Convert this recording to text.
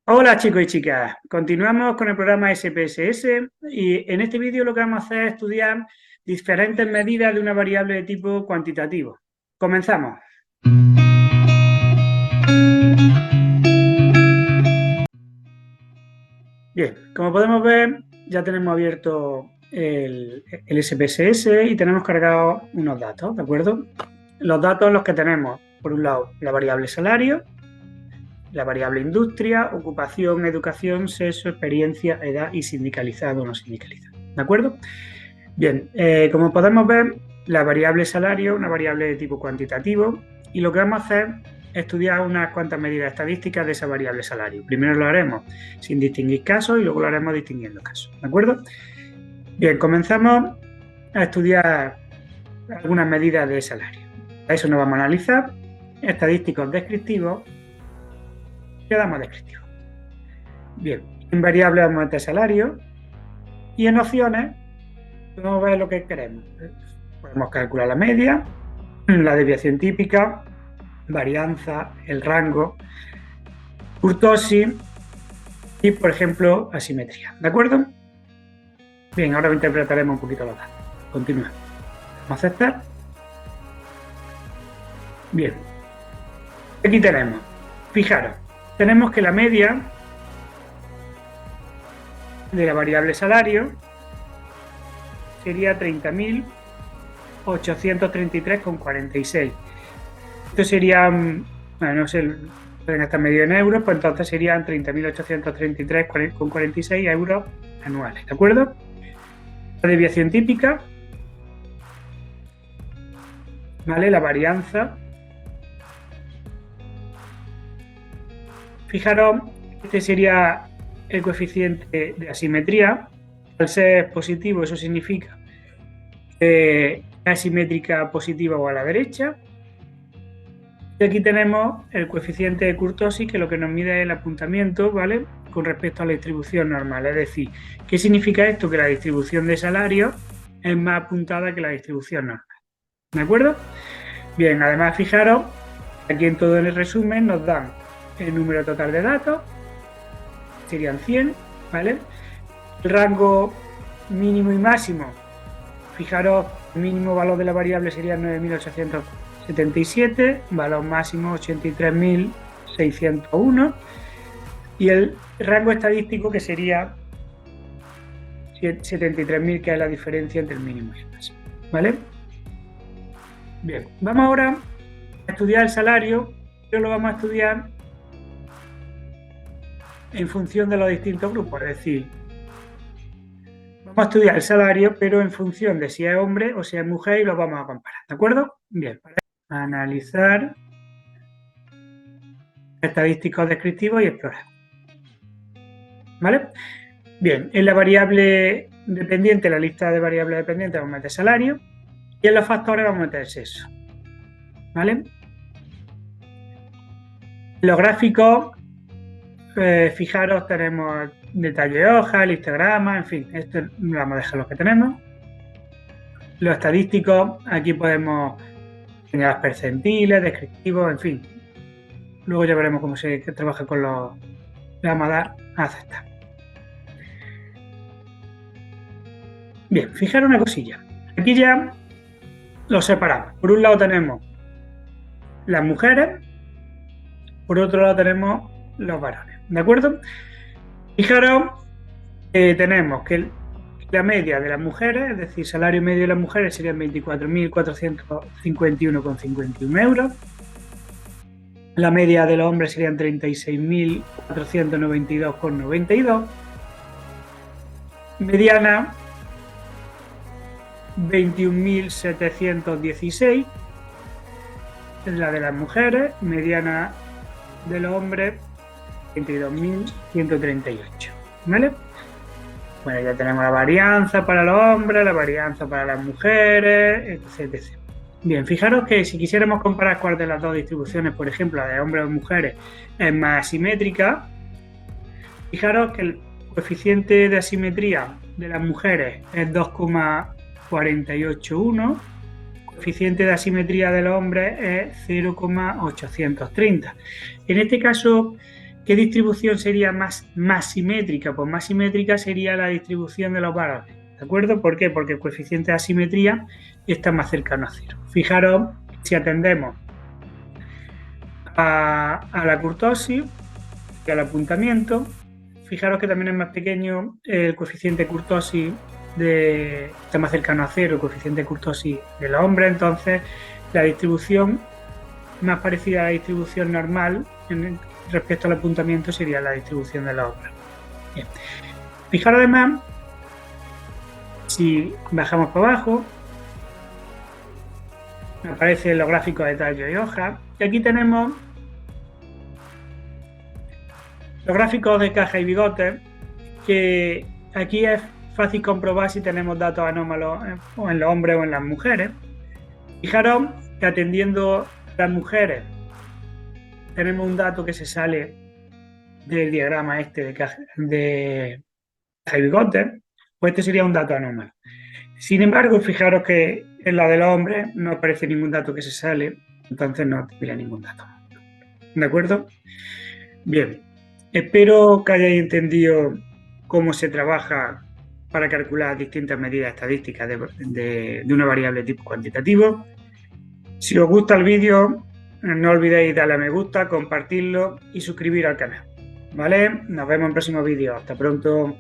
Hola chicos y chicas, continuamos con el programa SPSS y en este vídeo lo que vamos a hacer es estudiar diferentes medidas de una variable de tipo cuantitativo. Comenzamos. Bien, como podemos ver ya tenemos abierto el SPSS y tenemos cargados unos datos, ¿de acuerdo? Los datos los que tenemos, por un lado, la variable salario, la variable industria, ocupación, educación, sexo, experiencia, edad y sindicalizado o no sindicalizado. ¿De acuerdo? Bien, como podemos ver, la variable salario es una variable de tipo cuantitativo y lo que vamos a hacer es estudiar unas cuantas medidas estadísticas de esa variable salario. Primero lo haremos sin distinguir casos y luego lo haremos distinguiendo casos. ¿De acuerdo? Bien, comenzamos a estudiar algunas medidas de salario. A eso nos vamos a analizar estadísticos descriptivos y damos descriptivos. Bien, en variables vamos a meter salario y en opciones vamos a ver lo que queremos. Podemos calcular la media, la desviación típica, varianza, el rango, kurtosis y, por ejemplo, asimetría. ¿De acuerdo? Bien, ahora interpretaremos un poquito los datos. Continuamos. Vamos a aceptar. Bien. Aquí tenemos. Fijaros, tenemos que la media de la variable salario sería 30.833,46. Esto sería, bueno, no sé, pueden estar medio en euros, pues entonces serían 30.833,46 euros anuales, ¿de acuerdo? La desviación típica, ¿vale? La varianza. Fijaros, este sería el coeficiente de asimetría. Al ser positivo, eso significa que es asimétrica positiva o a la derecha. Y aquí tenemos el coeficiente de kurtosis, que lo que nos mide es el apuntamiento, ¿vale? Con respecto a la distribución normal. Es decir, ¿qué significa esto? Que la distribución de salarios es más apuntada que la distribución normal. ¿De acuerdo? Bien, además fijaros, aquí en todo el resumen nos dan el número total de datos, serían 100, ¿vale? El rango mínimo y máximo, fijaros, el mínimo valor de la variable sería 9.877, valor máximo 83.601 y el rango estadístico que sería 73.000, que es la diferencia entre el mínimo y el máximo, ¿vale? Bien, vamos ahora a estudiar el salario, pero lo vamos a estudiar en función de los distintos grupos, es decir, vamos a estudiar el salario, pero en función de si es hombre o si es mujer y los vamos a comparar, ¿de acuerdo? Bien, para analizar estadísticos descriptivos y explorar. ¿Vale? Bien, en la variable dependiente, la lista de variables dependientes, vamos a meter salario y en los factores vamos a meter sexo. ¿Vale? En los gráficos, fijaros, tenemos detalle de hoja, histograma, en fin, esto lo vamos a dejar lo que tenemos. Los estadísticos, aquí podemos tener las percentiles, descriptivos, en fin. Luego ya veremos cómo se trabaja con los... Le vamos a dar a aceptar. Bien, fijaros una cosilla. Aquí ya los separamos. Por un lado tenemos las mujeres, por otro lado tenemos los varones. ¿De acuerdo? Fijaros, tenemos que la media de las mujeres, es decir, salario medio de las mujeres serían 24.451,51 euros. La media de los hombres serían 36.492,92. Mediana 21.716. Es la de las mujeres. Mediana de los hombres 22.138. ¿Vale? Bueno, ya tenemos la varianza para los hombres, la varianza para las mujeres, etc. Bien, fijaros que si quisiéramos comparar cuál de las dos distribuciones, por ejemplo, la de hombres o mujeres, es más asimétrica, fijaros que el coeficiente de asimetría de las mujeres es 2,481, el coeficiente de asimetría de los hombres es 0,830. En este caso, ¿Qué distribución sería más simétrica? Pues más simétrica sería la distribución de los valores, ¿de acuerdo? ¿Por qué? Porque el coeficiente de asimetría está más cercano a cero. Fijaros, si atendemos a la kurtosis y al apuntamiento, fijaros que también es más pequeño el coeficiente de kurtosis, está más cercano a cero el coeficiente de kurtosis del hombre, entonces la distribución más parecida a la distribución normal respecto al apuntamiento sería la distribución de la obra. Bien. Fijaros además, si bajamos para abajo, aparecen los gráficos de tallo y hoja, y aquí tenemos los gráficos de caja y bigotes, que aquí es fácil comprobar si tenemos datos anómalos o en los hombres o en las mujeres. Fijaros que atendiendo a las mujeres tenemos un dato que se sale del diagrama este de caja y bigotes, pues este sería un dato anómalo. Sin embargo, fijaros que en la de los hombres no aparece ningún dato que se sale, entonces no tendría ningún dato. ¿De acuerdo? Bien, espero que hayáis entendido cómo se trabaja para calcular distintas medidas estadísticas de una variable tipo cuantitativo. Si os gusta el vídeo, no olvidéis darle a me gusta, compartirlo y suscribiros al canal. ¿Vale? Nos vemos en próximos vídeos. Hasta pronto.